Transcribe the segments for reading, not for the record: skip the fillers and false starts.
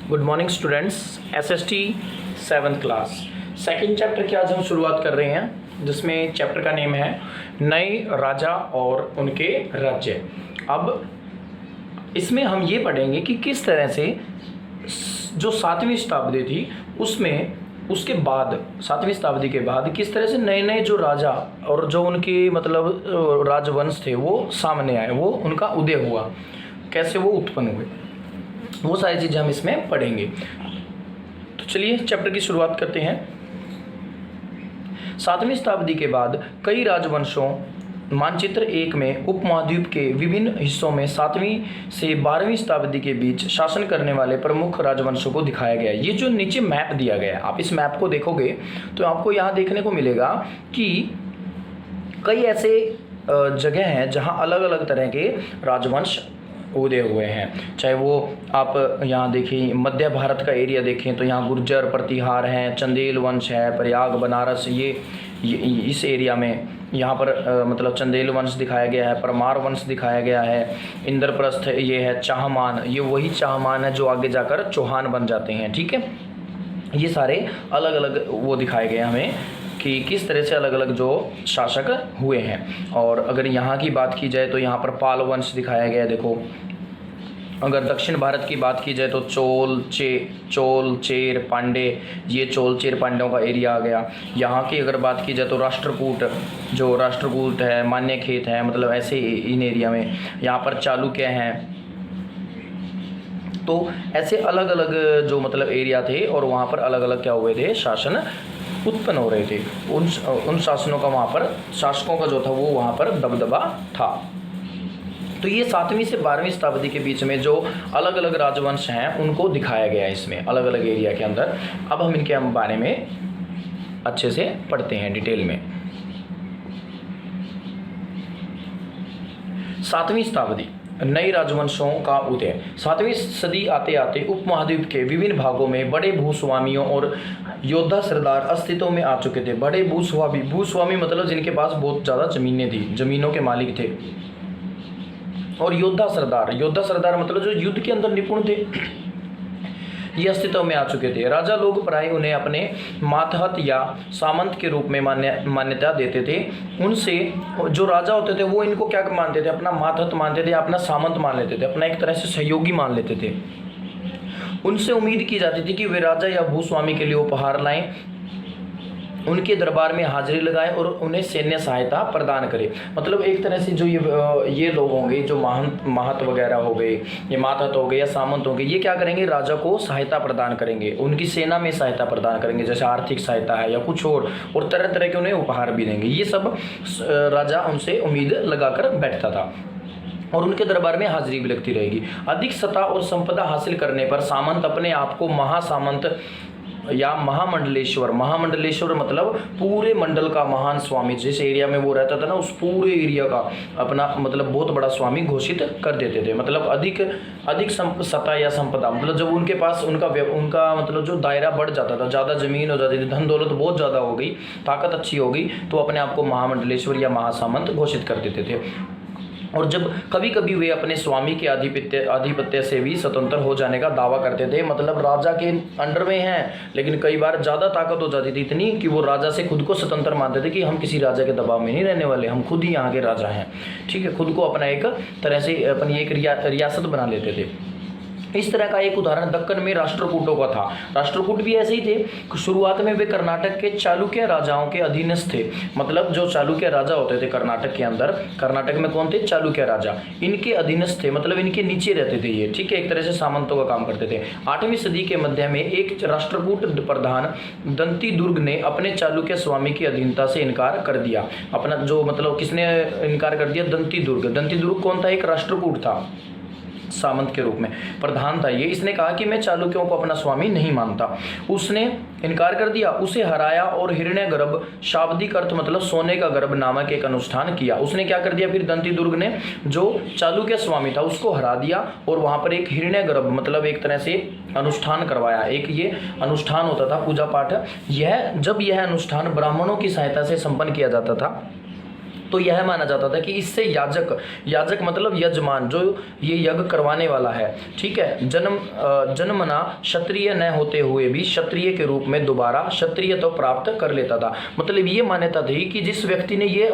Good morning students. SST 7th class second chapter की आज हम शुरुआत कर रहे हैं, जिसमें चैप्टर का नेम है नए राजा और उनके राज्य। अब इसमें हम ये पढ़ेंगे कि किस तरह से जो 7वीं शताब्दी थी उसमें उसके बाद 7वीं शताब्दी के बाद किस तरह से नए नए जो राजा और जो उनके मतलब राजवंश थे वो सामने आए, वो उनका उदय हुआ, कैसे वो उत्पन्न हुए, वो सारी चीज़ें हम इसमें पढ़ेंगे। तो चलिए चैप्टर की शुरुआत करते हैं। 7वीं शताब्दी के बाद कई राजवंशों मानचित्र 1 में उपमहाद्वीप के विभिन्न हिस्सों में 7वीं से 12वीं शताब्दी के बीच शासन करने वाले प्रमुख राजवंशों को दिखाया गया है। ये जो नीचे मैप दिया गया है, आप इस मैप को देखोगे तो आपको यहाँ देखने को मिलेगा कि कई ऐसे जगह हैं जहाँ अलग अलग तरह के राजवंश उदय हुए हैं। चाहे वो आप यहाँ देखें, मध्य भारत का एरिया देखें तो यहाँ गुर्जर, प्रतिहार हैं, चंदेल वंश है, प्रयाग, बनारस, ये इस एरिया में यहाँ पर मतलब चंदेल वंश दिखाया गया है, परमार वंश दिखाया गया है, इंद्रप्रस्थ ये है, चाहमान, ये वही चाहमान है जो आगे जाकर चौहान बन जाते हैं। ठीक है, ये सारे अलग अलग वो दिखाए गए हमें कि किस तरह से अलग अलग जो शासक हुए हैं। और अगर यहाँ की बात की जाए तो यहाँ पर पाल वंश दिखाया गया है। देखो, अगर दक्षिण भारत की बात की जाए तो चोल, चेर, पांडे, ये चोल चेर पांड्यों का एरिया आ गया। यहाँ की अगर बात की जाए तो राष्ट्रकूट है, मान्यखेत है, मतलब ऐसे इन एरिया में। यहाँ पर चालुक्य हैं। तो ऐसे अलग अलग जो मतलब एरिया थे और वहाँ पर अलग अलग क्या हुए थे, शासन उत्पन्न हो रहे थे। उन शासनों का वहाँ पर, शासकों का जो था वो वहाँ पर दबदबा था। तो ये 7वीं से 12वीं शताब्दी के बीच में जो अलग अलग राजवंश हैं उनको दिखाया गया है इसमें अलग अलग एरिया के अंदर। अब हम इनके बारे में अच्छे से पढ़ते हैं डिटेल में। 7वीं शताब्दी, नई राजवंशों का उदय। 7वीं सदी आते आते उपमहाद्वीप के विभिन्न भागों में बड़े भूस्वामियों और योद्धा सरदार अस्तित्व में आ चुके थे। बड़े भूस्वामी मतलब जिनके पास बहुत ज़्यादा ज़मीनें थी, ज़मीनों के मालिक थे। और योद्धा सरदार मतलब जो युद्ध के अंदर निपुण थे, ये अस्तित्व में आ चुके थे। राजा लोग प्राय उन्हें अपने मातहत या सामंत के रूप में मान्यता देते थे। उनसे जो राजा होते थे वो इनको क्या मानते थे, अपना मातहत मानते थे, अपना सामंत मान लेते थे, अपना एक तरह से सहयोगी मान लेते थे। उनसे उम्मीद की जाती थी कि वे राजा या भूस्वामी के लिए उपहार लाएं, उनके दरबार में हाजिरी लगाए और उन्हें सैन्य सहायता प्रदान करे। मतलब एक तरह से जो ये लोग होंगे, जो महत वगैरह हो गए, ये मातहत हो गए या सामंत हो गए, ये क्या करेंगे, राजा को सहायता प्रदान करेंगे, उनकी सेना में सहायता प्रदान करेंगे, जैसे आर्थिक सहायता है या कुछ और तरह तरह के उन्हें उपहार भी देंगे। ये सब राजा उनसे उम्मीद लगाकर बैठता था और उनके दरबार में हाजिरी भी लगती रहेगी। अधिक सत्ता और संपदा हासिल करने पर सामंत अपने आप को महासामंत या महामंडलेश्वर मतलब पूरे मंडल का महान स्वामी, जिस एरिया में वो रहता था ना, उस पूरे एरिया का अपना मतलब बहुत बड़ा स्वामी घोषित कर देते थे। मतलब अधिक सत्ता या संपदा, मतलब जब उनके पास उनका मतलब जो दायरा बढ़ जाता था, ज़्यादा जमीन हो जाती थी, धन दौलत बहुत ज़्यादा हो गई, ताकत अच्छी हो गई, तो अपने आप को महामंडलेश्वर या महासामंत घोषित कर देते थे। और जब कभी कभी वे अपने स्वामी के आधिपत्य से भी स्वतंत्र हो जाने का दावा करते थे, मतलब राजा के अंडर में हैं, लेकिन कई बार ज़्यादा ताकत हो जाती थी इतनी कि वो राजा से खुद को स्वतंत्र मानते थे कि हम किसी राजा के दबाव में नहीं रहने वाले, हम खुद ही यहाँ के राजा हैं। ठीक है, खुद को अपना एक तरह से अपनी एक रियासत बना लेते थे। इस तरह का एक उदाहरण दक्कन में राष्ट्रकूटों का था। राष्ट्रकूट भी ऐसे ही थे। शुरुआत में वे कर्नाटक के चालुक्य राजाओं के अधीनस्थ थे। मतलब जो चालुक्य राजा होते थे कर्नाटक के अंदर, कर्नाटक में कौन थे, चालुक्य राजा, इनके अधीनस्थ थे, मतलब इनके नीचे रहते थे ये। ठीक है, एक तरह से सामंतों का काम करते थे। 8वीं सदी के मध्य में एक राष्ट्रकूट प्रधान दंती दुर्ग ने अपने चालुक्य स्वामी की अधीनता से इनकार कर दिया। अपना जो मतलब किसने इनकार कर दिया, दंती दुर्ग कौन था, एक राष्ट्रकूट था, सामंत के रूप में प्रधान था ये। इसने कहा कि मैं चालुक्यों को अपना स्वामी नहीं मानता, उसने इनकार कर दिया। उसे हराया और हिरण्य गर्भ, शाब्दिक अर्थ मतलब सोने का गर्भ नामक एक अनुष्ठान किया। उसने क्या कर दिया फिर, दंती दुर्ग ने जो चालुक्य स्वामी था उसको हरा दिया और वहां पर एक हिरण्य गर्भ मतलब एक तरह से अनुष्ठान करवाया। एक ये अनुष्ठान होता था पूजा पाठ। यह अनुष्ठान ब्राह्मणों की सहायता से संपन्न किया जाता था। तो यह माना जाता था कि इससे याजक, याजक मतलब यजमान, जो ये यज्ञ करवाने वाला है, ठीक है, जन्मना क्षत्रिय न होते हुए भी क्षत्रिय के रूप में दोबारा क्षत्रिय तो प्राप्त कर लेता था। मतलब ये मान्यता थी कि जिस व्यक्ति ने ये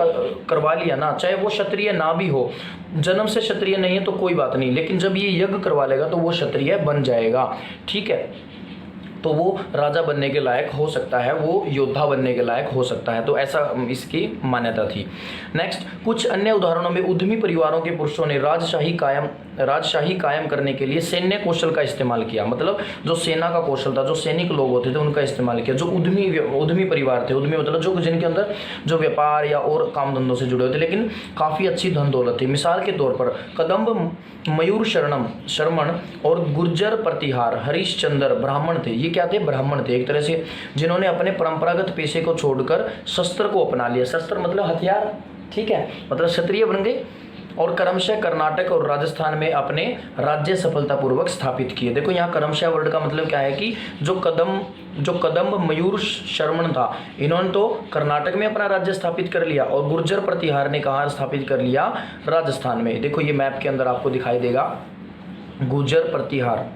करवा लिया ना, चाहे वो क्षत्रिय ना भी हो, जन्म से क्षत्रिय नहीं है तो कोई बात नहीं, लेकिन जब ये यज्ञ करवा लेगा तो वो क्षत्रिय बन जाएगा, ठीक है, तो वो राजा बनने के लायक हो सकता है, वो योद्धा बनने के लायक हो सकता है। तो ऐसा इसकी मान्यता थी। नेक्स्ट, कुछ अन्य उदाहरणों में उद्यमी परिवारों के पुरुषों ने राजशाही कायम करने के लिए सैन्य कौशल का इस्तेमाल किया। मतलब जो सेना का कौशल था, जो सैनिक लोग होते थे उनका इस्तेमाल किया। जो उद्यमी परिवार थे, उद्यमी मतलब जो जिनके अंदर जो व्यापार या और काम धंधों से जुड़े होते, लेकिन काफ़ी अच्छी धन दौलत थी। मिसाल के तौर पर कदम्ब मयूर शर्मण और गुर्जर प्रतिहार हरिश्चंद्र ब्राह्मण थे। ये क्या थे? ब्राह्मण थे एक तरह से, जिन्होंने अपने परंपरागत पेशे को छोड़कर शस्त्र को अपना लिया। शस्त्र मतलब हथियार, ठीक है, मतलब क्षत्रिय बन गए और क्रमशः कर्नाटक और राजस्थान में अपने राज्य सफलतापूर्वक स्थापित किए। देखो यहाँ क्रमशः वर्ड का मतलब क्या है कि जो कदम्ब मयूर शर्मण था, इन्होंने तो कर्नाटक में अपना राज्य स्थापित कर लिया और गुर्जर प्रतिहार ने कहाँ स्थापित कर लिया? राजस्थान में। देखो ये मैप के अंदर आपको दिखाई देगा गुर्जर प्रतिहार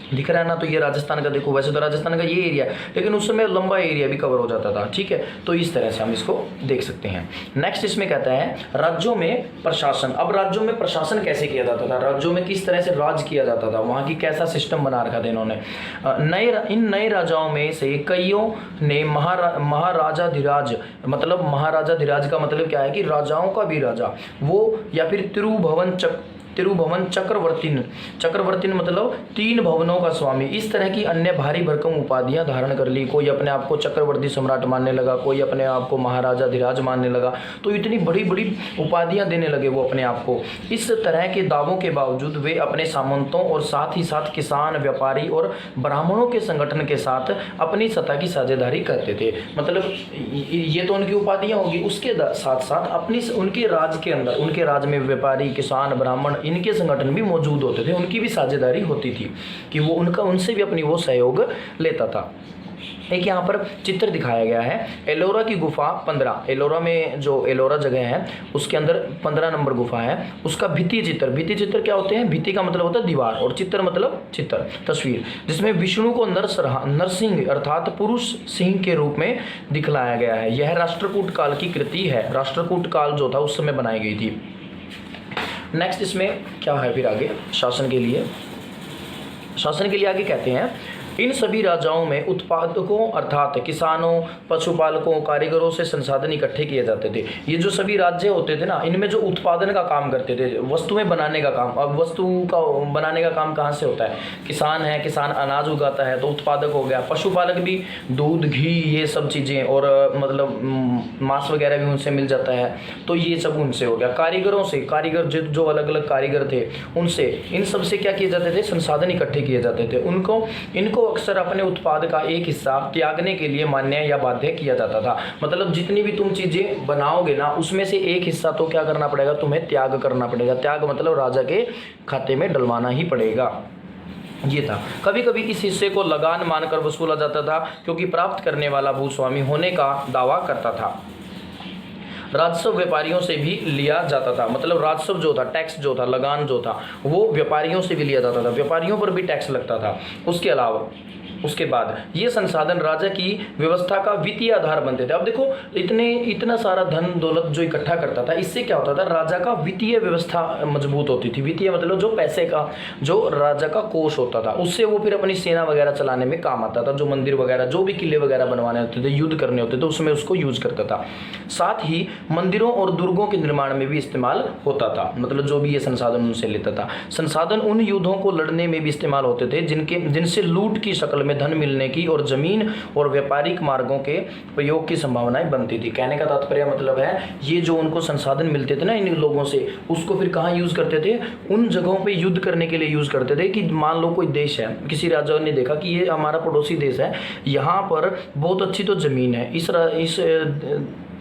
दिख रहा है ना, तो ये राजस्थान का, देखो वैसे तो राजस्थान का ये एरिया है, लेकिन उस समय लंबा एरिया भी कवर हो जाता था, ठीक है। तो इस तरह से हम इसको देख सकते हैं। नेक्स्ट इसमें कहता है राज्यों में प्रशासन। अब राज्यों में प्रशासन कैसे किया जाता था, राज्यों में किस तरह से राज किया जाता था, वहाँ की कैसा सिस्टम बना रखा था इन्होंने। इन नए राजाओं में से कईयों ने महाराजाधिराज, मतलब महाराजाधिराज का मतलब क्या है कि राजाओं का भी राजा, वो या फिर तिरुभवन चक्रवर्ती मतलब 3 भवनों का स्वामी, इस तरह की अन्य भारी भरकम उपाधियां धारण कर ली। कोई अपने आप को चक्रवर्ती सम्राट मानने लगा, कोई अपने आप को महाराजाधिराज मानने लगा, तो इतनी बड़ी बड़ी उपाधियां देने लगे वो अपने आप को। इस तरह के दावों के बावजूद वे अपने सामंतों और साथ ही साथ किसान, व्यापारी और ब्राह्मणों के संगठन के साथ अपनी सत्ता की साझेदारी करते थे। मतलब ये तो उनकी उपाधियां होगी, उसके साथ साथ उनके राज के अंदर, उनके राज में व्यापारी, किसान, ब्राह्मण, इनके संगठन भी मौजूद होते थे, उनकी भी साझेदारी होती थी कि वो उनसे भी अपनी वो सहयोग लेता था। एक यहाँ पर चित्र दिखाया गया है, एलोरा की गुफा 15, एलोरा में जो एलोरा जगह है उसके अंदर 15 नंबर गुफा है, उसका भित्ति चित्र क्या होते हैं? भित्ति का मतलब होता है दीवार और चित्र मतलब चित्र, तस्वीर, जिसमें विष्णु को नरसिंह अर्थात पुरुष सिंह के रूप में दिखलाया गया है। यह राष्ट्रकूट काल की कृति है, राष्ट्रकूट काल जो था उस समय बनाई गई थी। नेक्स्ट इसमें क्या है फिर आगे शासन के लिए आगे कहते हैं, इन सभी राजाओं में उत्पादकों अर्थात किसानों, पशुपालकों, कारीगरों से संसाधन इकट्ठे किए जाते थे। ये जो सभी राज्य होते थे ना, इनमें जो उत्पादन का काम करते थे, वस्तुएं बनाने का काम। अब वस्तु का बनाने का काम कहाँ से होता है? किसान है, किसान अनाज उगाता है तो उत्पादक हो गया। पशुपालक भी दूध, घी, ये सब चीज़ें और मतलब मांस वगैरह भी उनसे मिल जाता है, तो ये सब उनसे हो गया। कारीगरों से, कारीगर जो अलग अलग कारीगर थे उनसे, इन सब से क्या किए जाते थे? संसाधन इकट्ठे किए जाते थे। इनको अक्सर अपने उत्पाद का एक हिस्सा त्यागने के लिए मान्य या बाध्य किया जाता था। मतलब जितनी भी तुम चीजें बनाओगे ना, उसमें से एक हिस्सा तो क्या करना पड़ेगा? तुम्हें त्याग करना पड़ेगा। त्याग मतलब राजा के खाते में डलवाना ही पड़ेगा। ये था। कभी कभी इस हिस्से को लगान मानकर वसूला जाता था, क्योंकि प्राप्त करने वाला भूस्वामी होने का दावा करता था। राजस्व व्यापारियों से भी लिया जाता था। मतलब राजस्व जो था, टैक्स जो था, लगान जो था, वो व्यापारियों से भी लिया जाता था, व्यापारियों पर भी टैक्स लगता था। उसके अलावा उसके बाद ये संसाधन राजा की व्यवस्था का वित्तीय आधार बनते थे। अब देखो इतना सारा धन दौलत जो इकट्ठा करता था, इससे क्या होता था? राजा का वित्तीय व्यवस्था मजबूत होती थी। वित्तीय मतलब जो पैसे का, जो राजा का कोष होता था, उससे वो फिर अपनी सेना वगैरह चलाने में काम आता था। जो मंदिर वगैरह, जो भी किले वगैरह बनवाने होते थे, युद्ध करने होते थे, उसमें उसको यूज करता था। साथ ही मंदिरों और दुर्गों के निर्माण में भी इस्तेमाल होता था। मतलब जो भी ये संसाधन उनसे लेता था। संसाधन उन युद्धों को लड़ने में भी इस्तेमाल होते थे जिनसे लूट की शक्ल में धन मिलने की और जमीन और व्यापारिक मार्गों के प्रयोग की संभावनाएं बनती थी। कहने का तात्पर्य मतलब है, ये जो उनको संसाधन मिलते थे ना इन लोगों से, उसको फिर कहाँ यूज करते थे? उन जगहों पे युद्ध करने के लिए यूज करते थे। कि मान लो कोई देश है, किसी राजा ने देखा कि ये हमारा पड़ोसी देश है, यहाँ पर बहुत अच्छी तो जमीन है,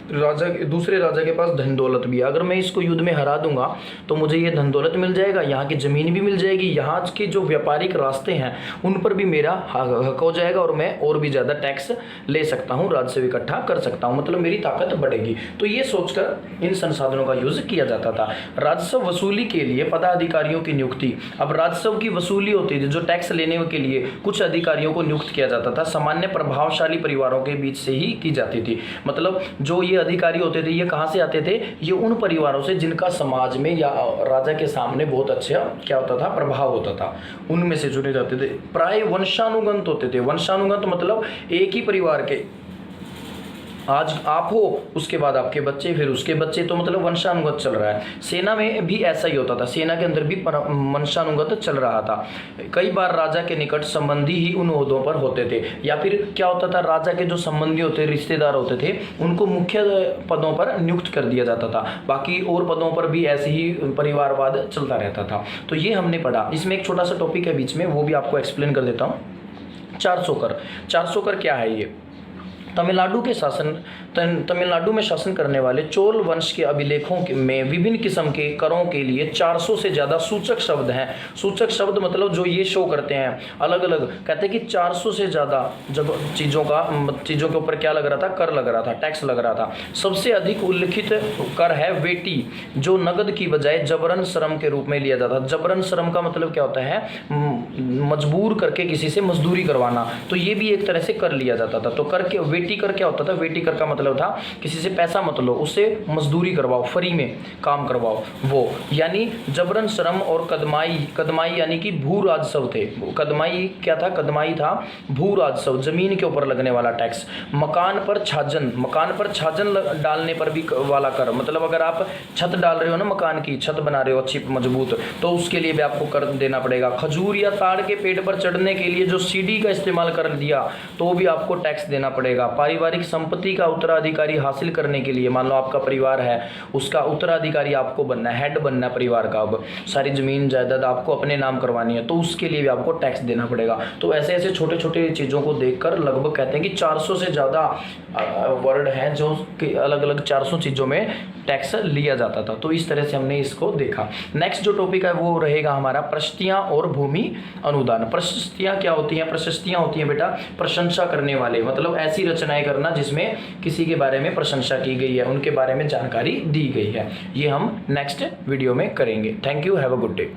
दूसरे राजा के पास धन दौलत भी है, अगर मैं इसको युद्ध में हरा दूंगा तो मुझे ये धन दौलत मिल जाएगा, यहाँ की ज़मीन भी मिल जाएगी, यहाँ के जो व्यापारिक रास्ते हैं उन पर भी मेरा हक हो जाएगा और मैं और भी ज़्यादा टैक्स ले सकता हूँ, राजस्व इकट्ठा कर सकता हूँ, मतलब मेरी ताकत बढ़ेगी। तो ये सोचकर इन संसाधनों का यूज़ किया जाता था। राजस्व वसूली के लिए पदाधिकारियों की नियुक्ति। अब राजस्व की वसूली होती थी, जो टैक्स लेने के लिए कुछ अधिकारियों को नियुक्त किया जाता था, सामान्य प्रभावशाली परिवारों के बीच से ही की जाती थी। मतलब जो ये अधिकारी होते थे ये कहाँ से आते थे, ये उन परिवारों से जिनका समाज में या राजा के सामने बहुत अच्छा क्या होता था, प्रभाव होता था, उनमें से चुने जाते थे। प्राय वंशानुगत होते थे। वंशानुगत मतलब एक ही परिवार के, आज आप हो, उसके बाद आपके बच्चे, फिर उसके बच्चे, तो मतलब वंशानुगत चल रहा है। सेना में भी ऐसा ही होता था, सेना के अंदर भी वंशानुगत चल रहा था। कई बार राजा के निकट संबंधी ही उन ओहदों पर होते थे, या फिर क्या होता था, राजा के जो संबंधी होते, रिश्तेदार होते थे, उनको मुख्य पदों पर नियुक्त कर दिया जाता था। बाकी और पदों पर भी ऐसे ही परिवारवाद चलता रहता था। तो ये हमने पढ़ा। इसमें एक छोटा सा टॉपिक है बीच में, वो भी आपको एक्सप्लेन कर देता हूँ। 400 कर। 400 कर क्या है ये? तमिलनाडु में शासन करने वाले चोल वंश के अभिलेखों में विभिन्न किस्म के करों के लिए 400 से ज़्यादा सूचक शब्द हैं। सूचक शब्द मतलब जो ये शो करते हैं अलग अलग, कहते हैं कि 400 से ज़्यादा जब चीज़ों के ऊपर क्या लग रहा था, कर लग रहा था, टैक्स लग रहा था। सबसे अधिक उल्लिखित कर है वेटी, जो नगद की बजाय जबरन श्रम के रूप में लिया जाता था। जबरन श्रम का मतलब क्या होता है, मजबूर करके किसी से मजदूरी करवाना, तो ये भी एक तरह से कर लिया जाता था। तो कर के वेटी कर क्या होता था, वेटी कर का मतलब था किसी से पैसा मत लो, उससे मजदूरी करवाओ, फ्री में काम करवाओ, वो यानी जबरन श्रम। और कदमाई यानी कि भू राजस्व थे। कदमाई क्या था, कदमाई था भू राजस्व, जमीन के ऊपर लगने वाला टैक्स। मकान पर छाजन डालने पर भी वाला कर, मतलब अगर आप छत डाल रहे हो ना, मकान की छत बना रहे हो अच्छी मजबूत, तो उसके लिए भी आपको कर देना पड़ेगा। खजूर या ताड़ के पेड़ पर चढ़ने के लिए जो सीढ़ी का इस्तेमाल कर दिया तो भी आपको टैक्स देना पड़ेगा। पारिवारिक संपत्ति का उत्तराधिकारी हासिल करने के लिए, मान लो आपका परिवार है, उसका उत्तराधिकारी आपको बनना है, हेड बनना है परिवार का, अब सारी जमीन जायदाद आपको अपने नाम करवानी है, तो उसके लिए भी आपको टैक्स देना पड़ेगा। तो ऐसे ऐसे छोटे छोटे चीज़ों को देखकर लगभग कहते हैं कि 400 से ज़्यादा वर्ड हैं जो कि अलग अलग 400 चीज़ों में टैक्स लिया जाता था। तो इस तरह से हमने इसको देखा। नेक्स्ट जो टॉपिक है वो रहेगा हमारा प्रशस्तियाँ और भूमि अनुदान। प्रशस्तियाँ क्या होती हैं? प्रशस्तियाँ होती हैं बेटा प्रशंसा करने वाले, मतलब ऐसी रचनाएं करना जिसमें किसी के बारे में प्रशंसा की गई है, उनके बारे में जानकारी दी गई है। ये हम नेक्स्ट वीडियो में करेंगे। Thank you, have a good day.